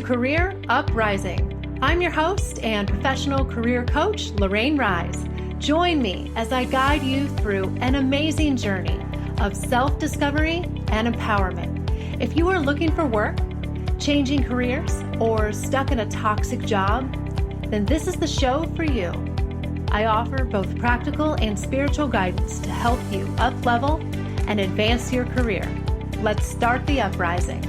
Career Uprising. I'm your host and professional career coach, Lorraine Rise. Join me as I guide you through an amazing journey of self-discovery and empowerment. If you are looking for work, changing careers, or stuck in a toxic job, then this is the show for you. I offer both practical and spiritual guidance to help you up-level and advance your career. Let's start the uprising.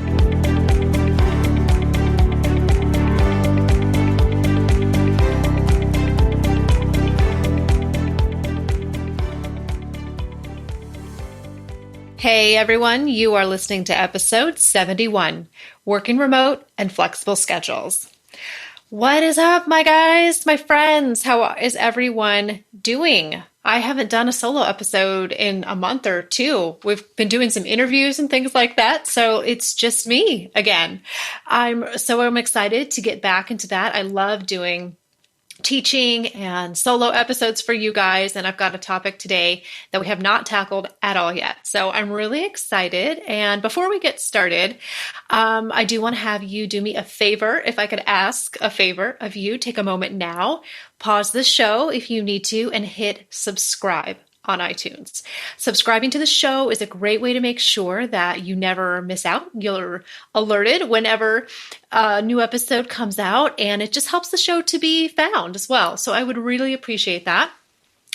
Hey everyone, you are listening to episode 71, Working Remote and Flexible Schedules. What is up, my guys, my friends? How is everyone doing? I haven't done a solo episode in a month or two. We've been doing some interviews and things like that, so it's just me again. I'm excited to get back into that. I love doing teaching and solo episodes for you guys. And I've got a topic today that we have not tackled at all yet. So I'm really excited. And before we get started, I do want to have you do me a favor. If I could ask a favor of you, take a moment now, pause the show if you need to, and hit subscribe on iTunes. Subscribing to the show is a great way to make sure that you never miss out. You're alerted whenever a new episode comes out, and it just helps the show to be found as well. So I would really appreciate that.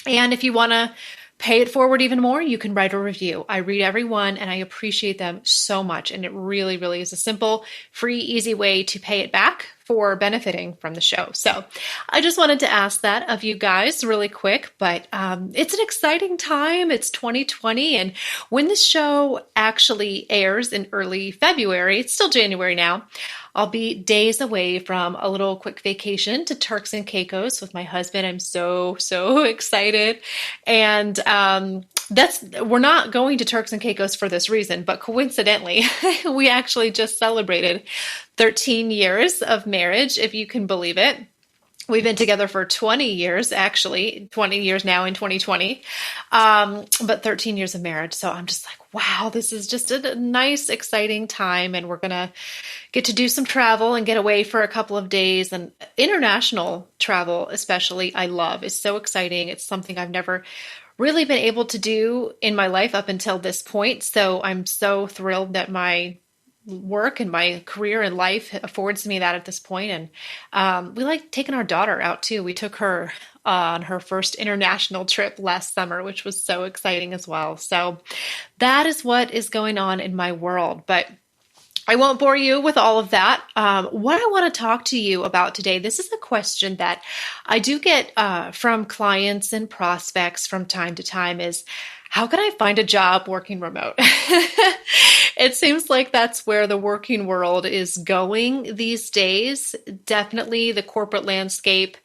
And if you want to pay it forward even more, you can write a review. I read every one and I appreciate them so much. And it really, really is a simple, free, easy way to pay it back for benefiting from the show. So I just wanted to ask that of you guys really quick, but it's an exciting time. It's 2020. And when the show actually airs in early February, it's still January now, I'll be days away from a little quick vacation to Turks and Caicos with my husband. I'm so excited. And we're not going to Turks and Caicos for this reason, but coincidentally, we actually just celebrated 13 years of marriage, if you can believe it. We've been together for 20 years, actually, 20 years now in 2020, but 13 years of marriage. So I'm just like, wow, this is just a nice, exciting time. And we're going to get to do some travel and get away for a couple of days. And international travel, especially, I love. It's so exciting. It's something I've never really been able to do in my life up until this point. So I'm so thrilled that my work and my career and life affords me that at this point. And we like taking our daughter out too. We took her on her first international trip last summer, which was so exciting as well. So that is what is going on in my world. But I won't bore you with all of that. What I want to talk to you about today, this is a question that I do get from clients and prospects from time to time is, how can I find a job working remote? It seems like that's where the working world is going these days. Definitely the corporate landscape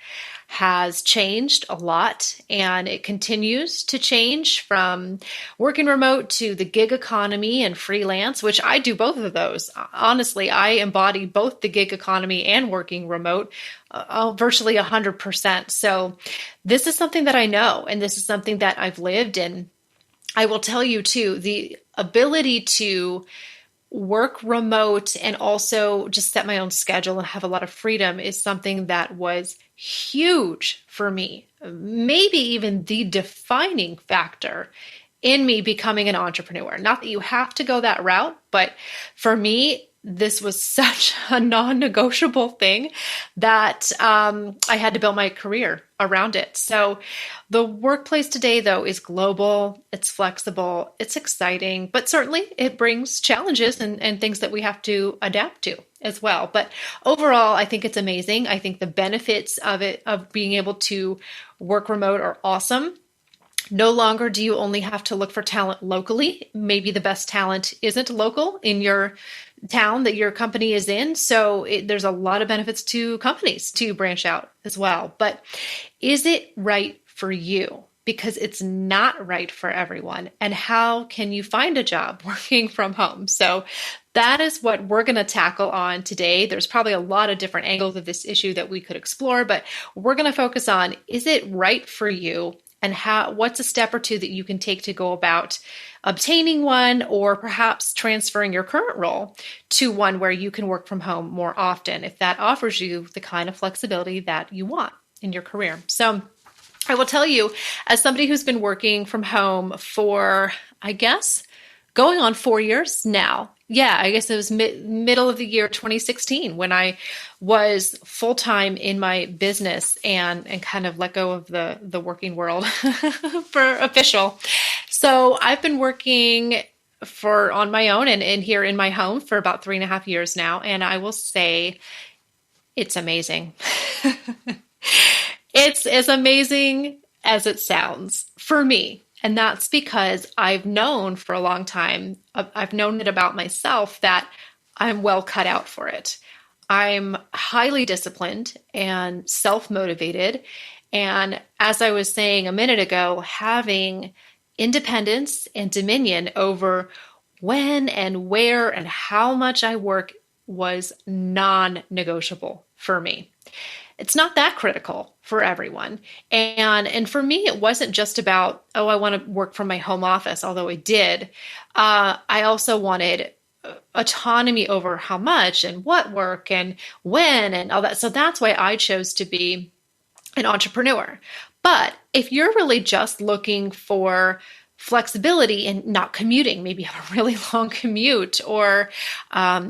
has changed a lot, and it continues to change from working remote to the gig economy and freelance, which I do both of those. Honestly, I embody both the gig economy and working remote virtually 100%. So this is something that I know, and this is something that I've lived in. I will tell you too, the ability to work remote and also just set my own schedule and have a lot of freedom is something that was huge for me. Maybe even the defining factor in me becoming an entrepreneur. Not that you have to go that route, but for me, this was such a non-negotiable thing that I had to build my career around it. So the workplace today, though, is global, it's flexible, it's exciting, but certainly it brings challenges and things that we have to adapt to as well. But overall, I think it's amazing. I think the benefits of it, of being able to work remote, are awesome. No longer do you only have to look for talent locally. Maybe the best talent isn't local in your town that your company is in. So there's a lot of benefits to companies to branch out as well. But is it right for you? Because it's not right for everyone. And how can you find a job working from home? So that is what we're going to tackle on today. There's probably a lot of different angles of this issue that we could explore, but we're going to focus on, is it right for you? and what's a step or two that you can take to go about obtaining one, or perhaps transferring your current role to one where you can work from home more often if that offers you the kind of flexibility that you want in your career. So I will tell you, as somebody who's been working from home for, I guess, going on 4 years now. Yeah, I guess it was middle of the year 2016 when I was full-time in my business and kind of let go of the working world for official. So I've been working on my own and here in my home for about 3.5 years now. And I will say it's amazing. It's as amazing as it sounds for me. And that's because I've known for a long time, I've known it about myself that I'm well cut out for it. I'm highly disciplined and self-motivated. And as I was saying a minute ago, having independence and dominion over when and where and how much I work was non-negotiable for me. It's not that critical for everyone. And for me, it wasn't just about, oh, I want to work from my home office, although I did. I also wanted autonomy over how much and what work and when and all that. So that's why I chose to be an entrepreneur. But if you're really just looking for flexibility and not commuting, maybe you have a really long commute, or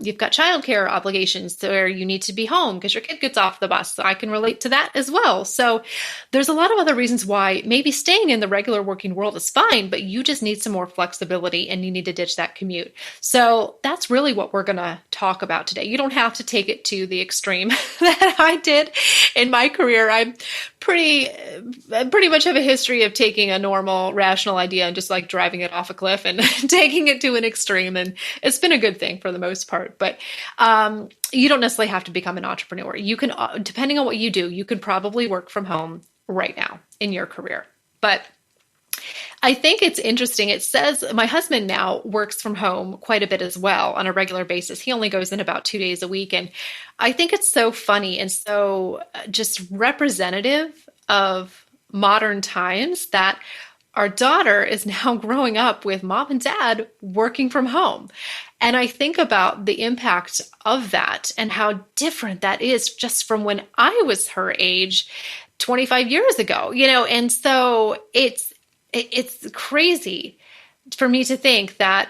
you've got childcare obligations where you need to be home because your kid gets off the bus. So I can relate to that as well. So there's a lot of other reasons why maybe staying in the regular working world is fine, but you just need some more flexibility and you need to ditch that commute. So that's really what we're going to talk about today. You don't have to take it to the extreme that I did in my career. I'm pretty much have a history of taking a normal, rational idea and just like driving it off a cliff and taking it to an extreme. And it's been a good thing for the most part. But you don't necessarily have to become an entrepreneur. You can, depending on what you do, you can probably work from home right now in your career. But I think it's interesting. It says my husband now works from home quite a bit as well on a regular basis. He only goes in about 2 days a week. And I think it's so funny and so just representative of modern times that our daughter is now growing up with mom and dad working from home. And I think about the impact of that and how different that is just from when I was her age 25 years ago, and so it's crazy for me to think that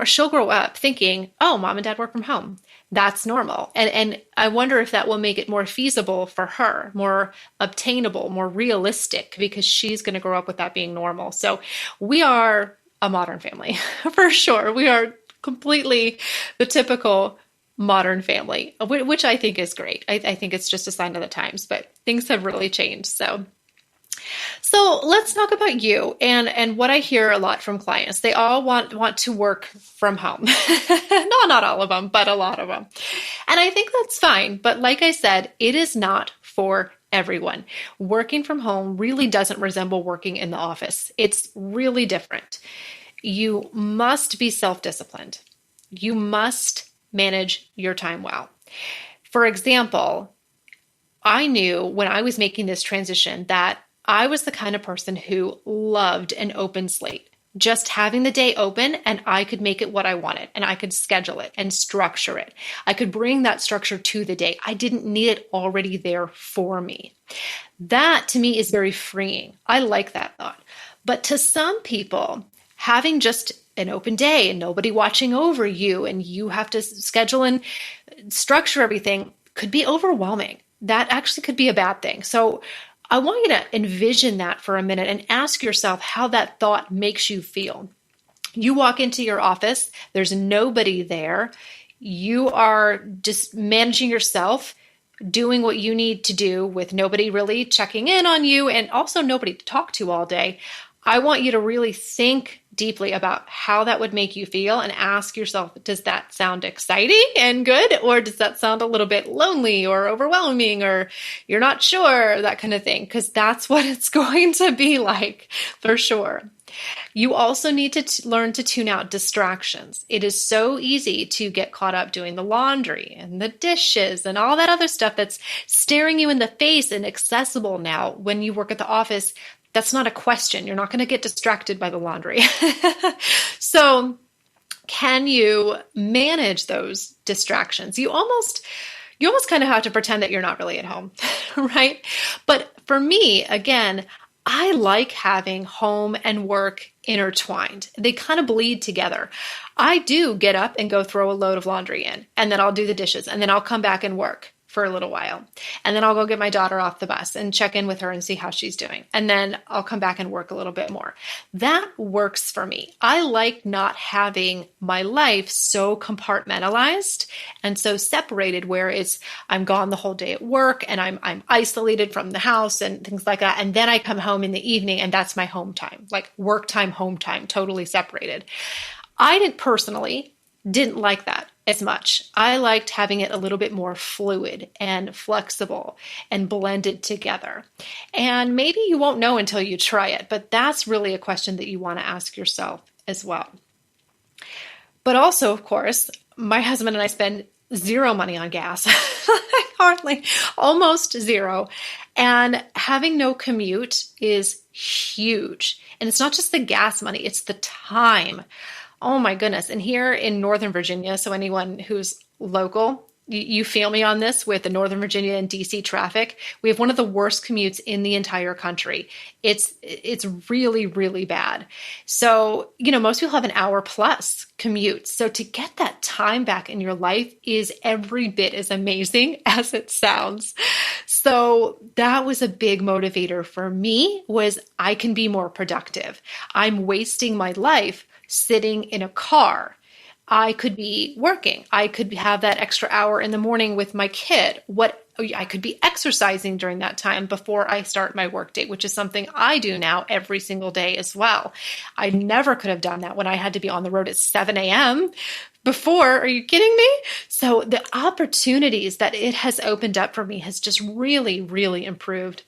she'll grow up thinking, oh, mom and dad work from home. That's normal. And I wonder if that will make it more feasible for her, more obtainable, more realistic, because she's going to grow up with that being normal. So we are a modern family for sure. We are completely the typical modern family, which I think is great. I think it's just a sign of the times, but things have really changed. So let's talk about you and what I hear a lot from clients. They all want to work from home. No, not all of them, but a lot of them. And I think that's fine. But like I said, it is not for everyone. Working from home really doesn't resemble working in the office. It's really different. You must be self-disciplined. You must manage your time well. For example, I knew when I was making this transition that I was the kind of person who loved an open slate, just having the day open and I could make it what I wanted and I could schedule it and structure it. I could bring that structure to the day. I didn't need it already there for me. That to me is very freeing. I like that thought. But to some people, having just an open day and nobody watching over you and you have to schedule and structure everything could be overwhelming. That actually could be a bad thing. So I want you to envision that for a minute and ask yourself how that thought makes you feel. You walk into your office, there's nobody there. You are just managing yourself, doing what you need to do with nobody really checking in on you and also nobody to talk to all day. I want you to really think deeply about how that would make you feel and ask yourself, does that sound exciting and good? Or does that sound a little bit lonely or overwhelming or you're not sure, that kind of thing? Because that's what it's going to be like for sure. You also need to learn to tune out distractions. It is so easy to get caught up doing the laundry and the dishes and all that other stuff that's staring you in the face and accessible now when you work at the office That's not a question. You're not going to get distracted by the laundry. So, can you manage those distractions? You almost kind of have to pretend that you're not really at home, right? But for me, again, I like having home and work intertwined. They kind of bleed together. I do get up and go throw a load of laundry in, and then I'll do the dishes, and then I'll come back and work for a little while. And then I'll go get my daughter off the bus and check in with her and see how she's doing. And then I'll come back and work a little bit more. That works for me. I like not having my life so compartmentalized and so separated where I'm gone the whole day at work and I'm isolated from the house and things like that. And then I come home in the evening and that's my home time, like work time, home time, totally separated. I didn't like that as much. I liked having it a little bit more fluid and flexible and blended together. And maybe you won't know until you try it, but that's really a question that you want to ask yourself as well. But also, of course, my husband and I spend zero money on gas, hardly, almost zero. And having no commute is huge. And it's not just the gas money, it's the time. Oh my goodness. And here in Northern Virginia, so anyone who's local, you feel me on this with the Northern Virginia and DC traffic. We have one of the worst commutes in the entire country. It's really, really bad. So, most people have an hour plus commute. So to get that time back in your life is every bit as amazing as it sounds. So that was a big motivator for me, was I can be more productive. I'm wasting my life sitting in a car. I could be working. I could have that extra hour in the morning with my kid. I could be exercising during that time before I start my workday, which is something I do now every single day as well. I never could have done that when I had to be on the road at 7 a.m. before. Are you kidding me? So the opportunities that it has opened up for me has just really, really improved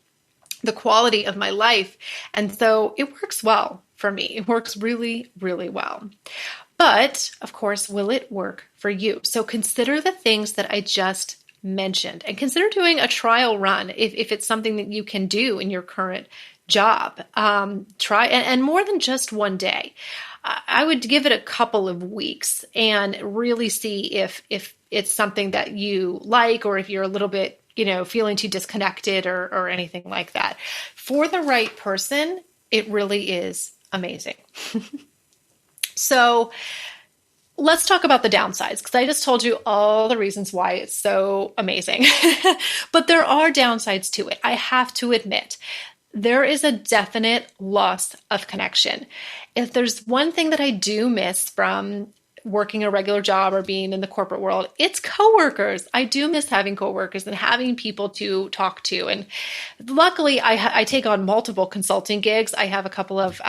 the quality of my life. And so it works well for me. It works really, really well. But of course, will it work for you? So consider the things that I just mentioned and consider doing a trial run if it's something that you can do in your current job. Try and more than just one day. I would give it a couple of weeks and really see if it's something that you like, or if you're a little bit feeling too disconnected or anything like that. For the right person, it really is amazing. So let's talk about the downsides, because I just told you all the reasons why it's so amazing. But there are downsides to it. I have to admit, there is a definite loss of connection. If there's one thing that I do miss from working a regular job or being in the corporate world, it's coworkers. I do miss having coworkers and having people to talk to. And luckily, I take on multiple consulting gigs. I have a couple of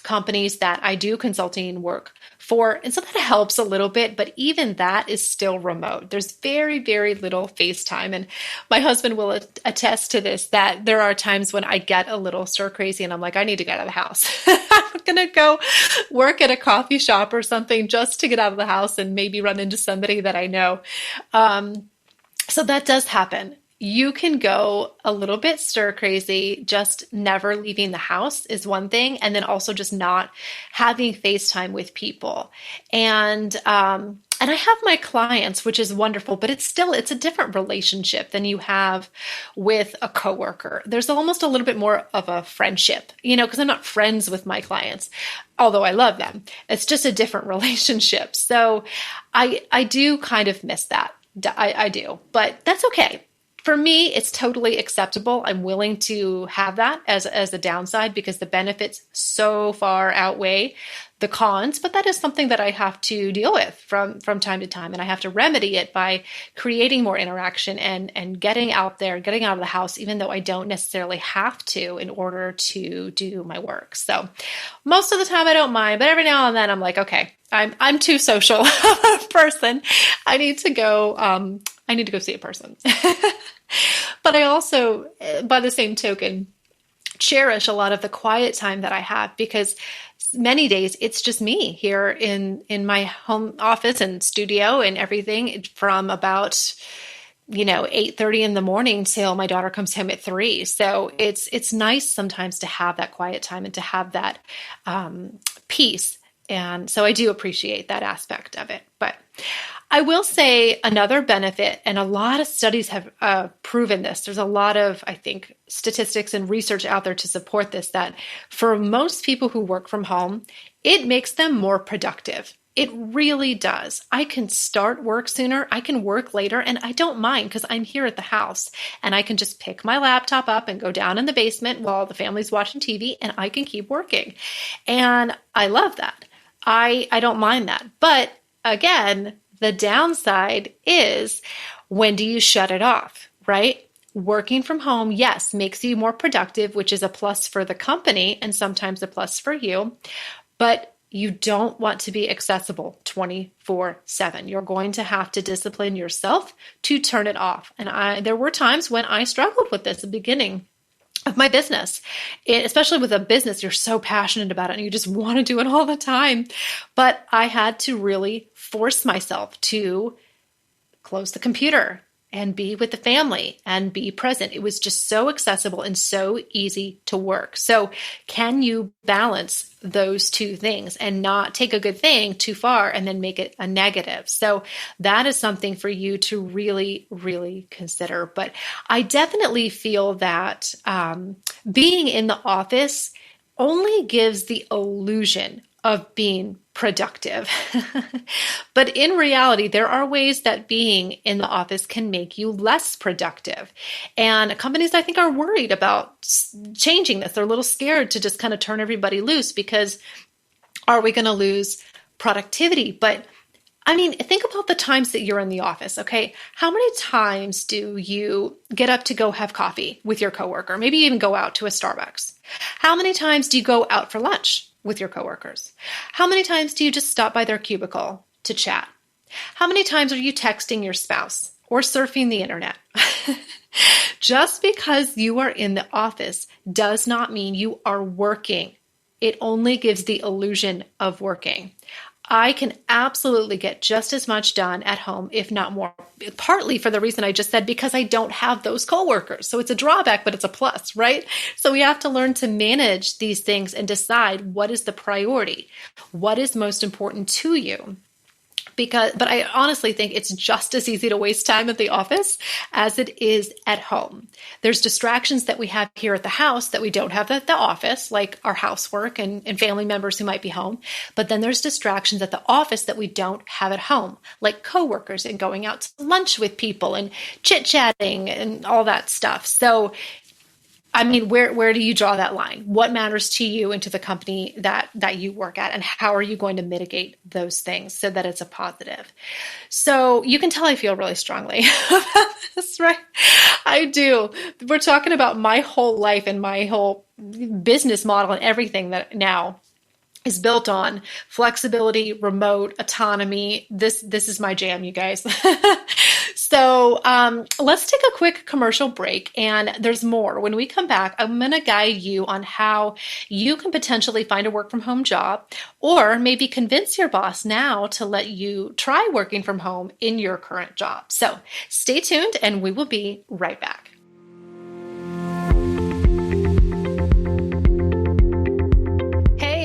companies that I do consulting work for. And so that helps a little bit, but even that is still remote. There's very, very little FaceTime. And my husband will attest to this, that there are times when I get a little stir crazy and I'm like, I need to get out of the house. I'm going to go work at a coffee shop or something just to get out of the house and maybe run into somebody that I know. So that does happen. You can go a little bit stir crazy, just never leaving the house is one thing. And then also just not having FaceTime with people. And I have my clients, which is wonderful, but it's a different relationship than you have with a coworker. There's almost a little bit more of a friendship, because I'm not friends with my clients, although I love them. It's just a different relationship. So I do kind of miss that. I do, but that's okay. For me, it's totally acceptable. I'm willing to have that as a downside because the benefits so far outweigh the cons, but that is something that I have to deal with from time to time. And I have to remedy it by creating more interaction and getting out there, getting out of the house, even though I don't necessarily have to in order to do my work. So most of the time I don't mind, but every now and then I'm like, okay, I'm too social a person. I need to go see a person. But I also, by the same token, cherish a lot of the quiet time that I have, because many days it's just me here in my home office and studio and everything from about 8:30 in the morning till my daughter comes home at 3. So it's nice sometimes to have that quiet time and to have that peace. And so I do appreciate that aspect of it. But I will say another benefit, and a lot of studies have proven this. There's a lot of, I think, statistics and research out there to support this, that for most people who work from home, it makes them more productive. It really does. I can start work sooner. I can work later, and I don't mind because I'm here at the house and I can just pick my laptop up and go down in the basement while the family's watching TV and I can keep working. And I love that. I don't mind that. But again, the downside is, when do you shut it off, right? Working from home, yes, makes you more productive, which is a plus for the company and sometimes a plus for you. But you don't want to be accessible 24/7. You're going to have to discipline yourself to turn it off. And there were times when I struggled with this at the beginning of my business, especially with a business, you're so passionate about it and you just want to do it all the time. But I had to really force myself to close the computer and be with the family and be present. It was just so accessible and so easy to work. So can you balance those two things and not take a good thing too far and then make it a negative? So that is something for you to really, really consider. But I definitely feel that being in the office only gives the illusion of being productive. But in reality, there are ways that being in the office can make you less productive. And companies, I think, are worried about changing this. They're a little scared to just kind of turn everybody loose because are we going to lose productivity? But I mean, think about the times that you're in the office, okay? How many times do you get up to go have coffee with your coworker? Maybe even go out to a Starbucks. How many times do you go out for lunch with your coworkers? How many times do you just stop by their cubicle to chat? How many times are you texting your spouse or surfing the internet? Just because you are in the office does not mean you are working. It only gives the illusion of working. I can absolutely get just as much done at home, if not more, partly for the reason I just said, because I don't have those coworkers. So it's a drawback, but it's a plus, right? So we have to learn to manage these things and decide what is the priority, what is most important to you. But I honestly think it's just as easy to waste time at the office as it is at home. There's distractions that we have here at the house that we don't have at the office, like our housework and family members who might be home. But then there's distractions at the office that we don't have at home, like coworkers and going out to lunch with people and chit-chatting and all that stuff. So I mean, where do you draw that line? What matters to you and to the company that you work at, and how are you going to mitigate those things so that it's a positive? So you can tell I feel really strongly about this, right? I do. We're talking about my whole life and my whole business model and everything that now is built on flexibility, remote, autonomy. This is my jam, you guys. So let's take a quick commercial break, and there's more. When we come back, I'm going to guide you on how you can potentially find a work from home job, or maybe convince your boss now to let you try working from home in your current job. So stay tuned, and we will be right back.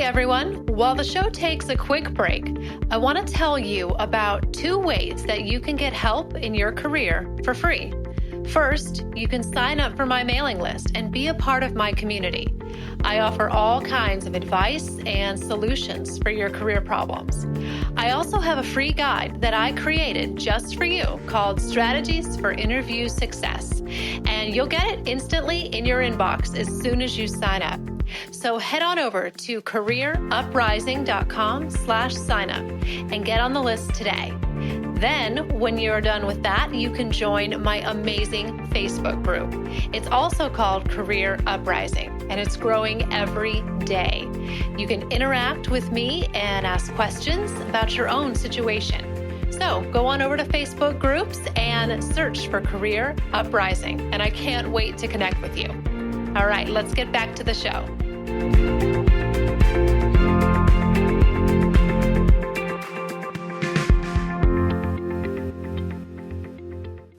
Everyone, while the show takes a quick break, I want to tell you about 2 ways that you can get help in your career for free. First, you can sign up for my mailing list and be a part of my community. I offer all kinds of advice and solutions for your career problems. I also have a free guide that I created just for you called Strategies for Interview Success, and you'll get it instantly in your inbox as soon as you sign up. So head on over to careeruprising.com/signup and get on the list today. Then, when you're done with that, you can join my amazing Facebook group. It's also called Career Uprising, and it's growing every day. You can interact with me and ask questions about your own situation. So go on over to Facebook groups and search for Career Uprising, and I can't wait to connect with you. All right, let's get back to the show.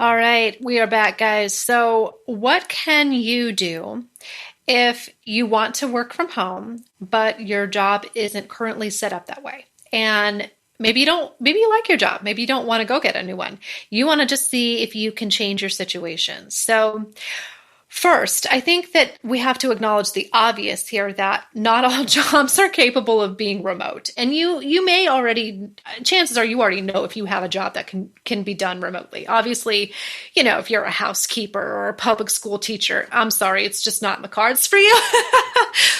All right, we are back, guys. So, what can you do if you want to work from home, but your job isn't currently set up that way? And maybe you like your job. Maybe you don't want to go get a new one. You want to just see if you can change your situation. So, first, I think that we have to acknowledge the obvious here that not all jobs are capable of being remote. And you may already, chances are you already know if you have a job that can be done remotely. Obviously, if you're a housekeeper or a public school teacher, I'm sorry, it's just not in the cards for you.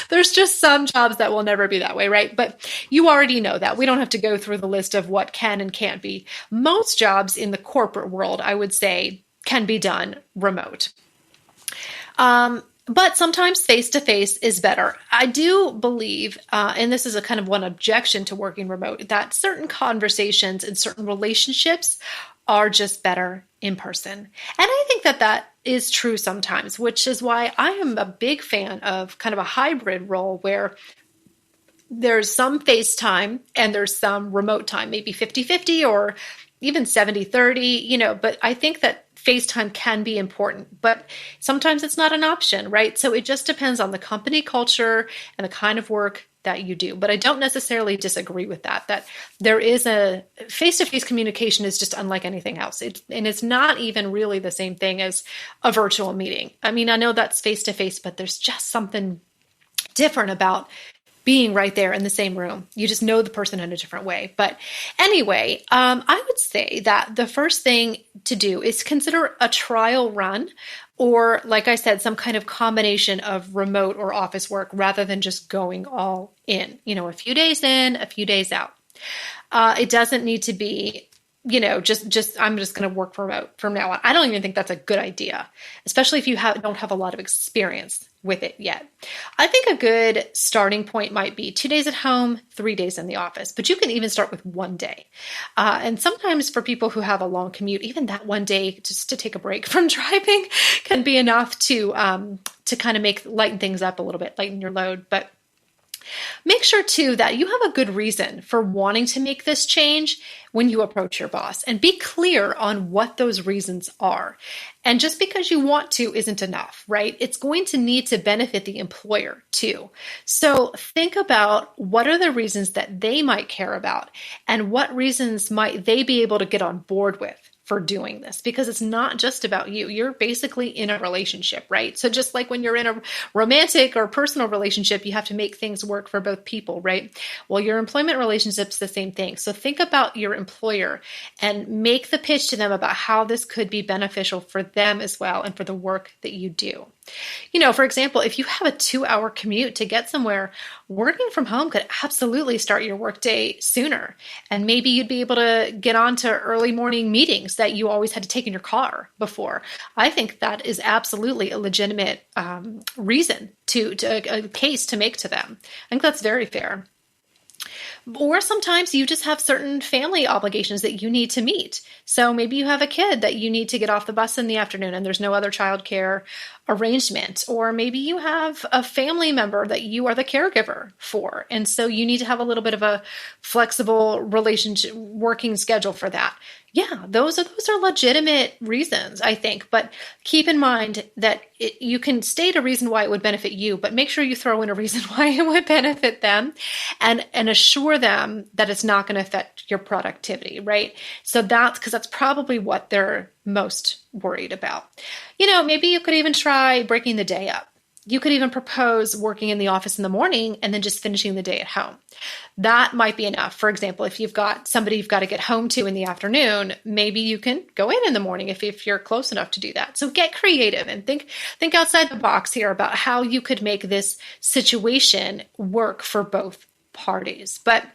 There's just some jobs that will never be that way, right? But you already know that. We don't have to go through the list of what can and can't be. Most jobs in the corporate world, I would say, can be done remote. But sometimes face-to-face is better. I do believe, and this is a kind of one objection to working remote, that certain conversations and certain relationships are just better in person. And I think that that is true sometimes, which is why I am a big fan of kind of a hybrid role where there's some face time and there's some remote time, maybe 50-50 or even 70-30, but I think that FaceTime can be important, but sometimes it's not an option, right? So it just depends on the company culture and the kind of work that you do. But I don't necessarily disagree with that there is a face-to-face communication is just unlike anything else. And it's not even really the same thing as a virtual meeting. I mean, I know that's face-to-face, but there's just something different about being right there in the same room. You just know the person in a different way. But anyway, I would say that the first thing to do is consider a trial run, or like I said, some kind of combination of remote or office work rather than just going all in, a few days in, a few days out. It doesn't need to be just I'm just going to work remote from now on. I don't even think that's a good idea, especially if you don't have a lot of experience with it yet. I think a good starting point might be 2 days at home, 3 days in the office, but you can even start with 1 day. And sometimes for people who have a long commute, even that 1 day just to take a break from driving can be enough to kind of lighten things up a little bit, lighten your load. But make sure too that you have a good reason for wanting to make this change when you approach your boss, and be clear on what those reasons are. And just because you want to isn't enough, right? It's going to need to benefit the employer too. So think about what are the reasons that they might care about, and what reasons might they be able to get on board with for doing this, because it's not just about you. You're basically in a relationship, right? So just like when you're in a romantic or personal relationship, you have to make things work for both people, right? Well, your employment relationship's the same thing. So think about your employer and make the pitch to them about how this could be beneficial for them as well and for the work that you do. For example, if you have a 2-hour commute to get somewhere, working from home could absolutely start your workday sooner. And maybe you'd be able to get on to early morning meetings that you always had to take in your car before. I think that is absolutely a legitimate reason a case to make to them. I think that's very fair. Or sometimes you just have certain family obligations that you need to meet. So maybe you have a kid that you need to get off the bus in the afternoon and there's no other childcare arrangement. Or maybe you have a family member that you are the caregiver for. And so you need to have a little bit of a flexible relationship working schedule for that. Yeah, those are legitimate reasons, I think. But keep in mind that you can state a reason why it would benefit you, but make sure you throw in a reason why it would benefit them, and assure them that it's not going to affect your productivity, right? So that's probably what they're most worried about. Maybe you could even try breaking the day up. You could even propose working in the office in the morning and then just finishing the day at home. That might be enough. For example, if you've got somebody you've got to get home to in the afternoon, maybe you can go in the morning if you're close enough to do that. So get creative and think outside the box here about how you could make this situation work for both parties. But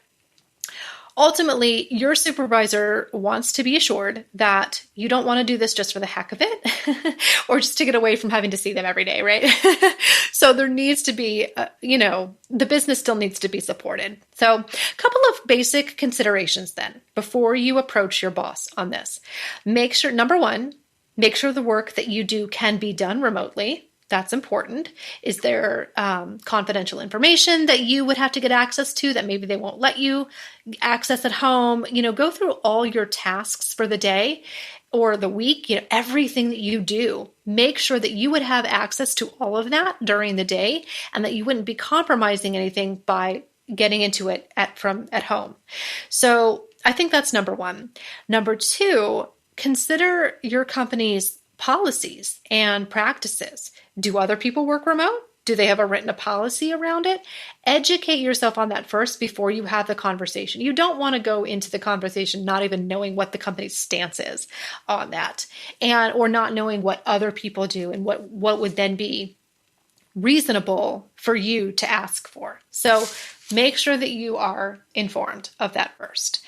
ultimately, your supervisor wants to be assured that you don't want to do this just for the heck of it or just to get away from having to see them every day, right? So there needs to be, the business still needs to be supported. So a couple of basic considerations then before you approach your boss on this. Number one, make sure the work that you do can be done remotely. That's important. Is there confidential information that you would have to get access to that maybe they won't let you access at home? Go through all your tasks for the day or the week, everything that you do, make sure that you would have access to all of that during the day and that you wouldn't be compromising anything by getting into it at home. So I think that's number one. Number two, consider your company's policies and practices. Do other people work remote? Do they have a written policy around it? Educate yourself on that first before you have the conversation. You don't want to go into the conversation not even knowing what the company's stance is on that, or not knowing what other people do and what would then be reasonable for you to ask for. So make sure that you are informed of that first.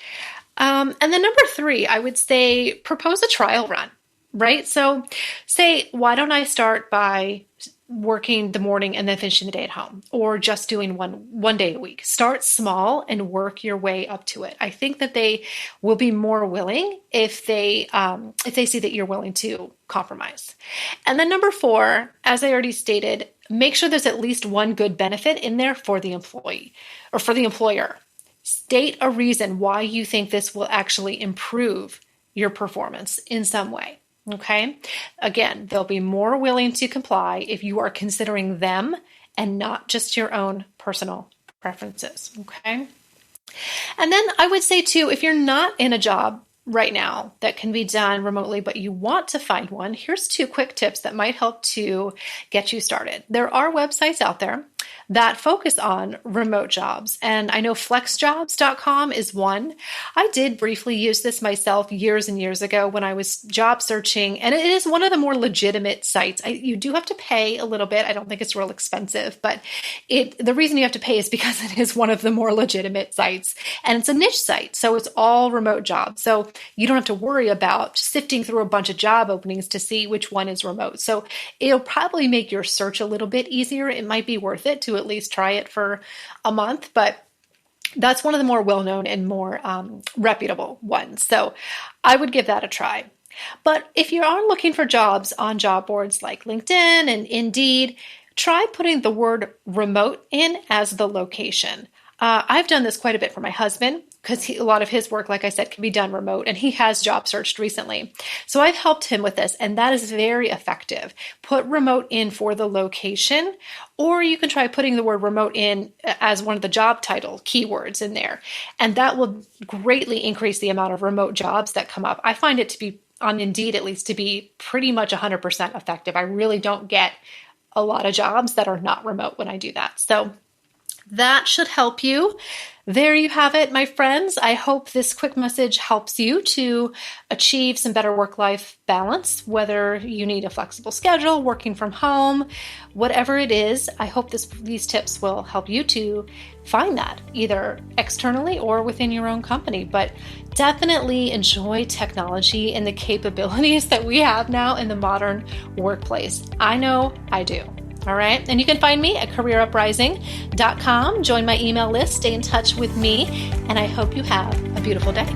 And then number three, I would say propose a trial run, right? So say, why don't I start by working the morning and then finishing the day at home, or just doing one day a week? Start small and work your way up to it. I think that they will be more willing if they see that you're willing to compromise. And then number four, as I already stated, make sure there's at least one good benefit in there for the employee or for the employer. State a reason why you think this will actually improve your performance in some way. Okay. Again, they'll be more willing to comply if you are considering them and not just your own personal preferences. Okay. And then I would say too, if you're not in a job right now that can be done remotely, but you want to find one, here's 2 quick tips that might help to get you started. There are websites out there that focus on remote jobs. And I know flexjobs.com is one. I did briefly use this myself years and years ago when I was job searching, and it is one of the more legitimate sites. You do have to pay a little bit. I don't think it's real expensive, but the reason you have to pay is because it is one of the more legitimate sites, and it's a niche site. So it's all remote jobs. So you don't have to worry about sifting through a bunch of job openings to see which one is remote. So it'll probably make your search a little bit easier. It might be worth it to at least try it for a month, but that's one of the more well-known and more reputable ones. So I would give that a try. But if you are looking for jobs on job boards like LinkedIn and Indeed, try putting the word remote in as the location. I've done this quite a bit for my husband because a lot of his work, like I said, can be done remote, and he has job searched recently. So I've helped him with this, and that is very effective. Put remote in for the location, or you can try putting the word remote in as one of the job title keywords in there, and that will greatly increase the amount of remote jobs that come up. I find it to be, on Indeed at least, to be pretty much 100% effective. I really don't get a lot of jobs that are not remote when I do that. So that should help you. There you have it, my friends. I hope this quick message helps you to achieve some better work-life balance, whether you need a flexible schedule, working from home, whatever it is. I hope these tips will help you to find that either externally or within your own company. But definitely enjoy technology and the capabilities that we have now in the modern workplace. I know I do. All right. And you can find me at careeruprising.com. Join my email list, stay in touch with me, and I hope you have a beautiful day.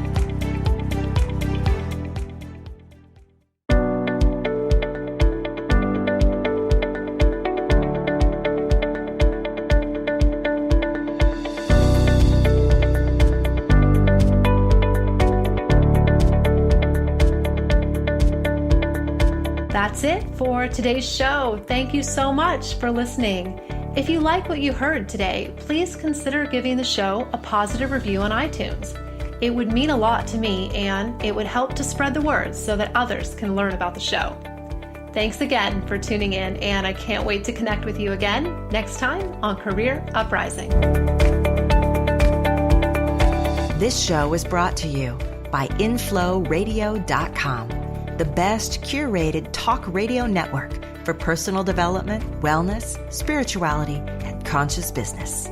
That's it for today's show. Thank you so much for listening. If you like what you heard today, please consider giving the show a positive review on iTunes. It would mean a lot to me, and it would help to spread the word so that others can learn about the show. Thanks again for tuning in, and I can't wait to connect with you again next time on Career Uprising. This show was brought to you by InflowRadio.com. The best curated talk radio network for personal development, wellness, spirituality, and conscious business.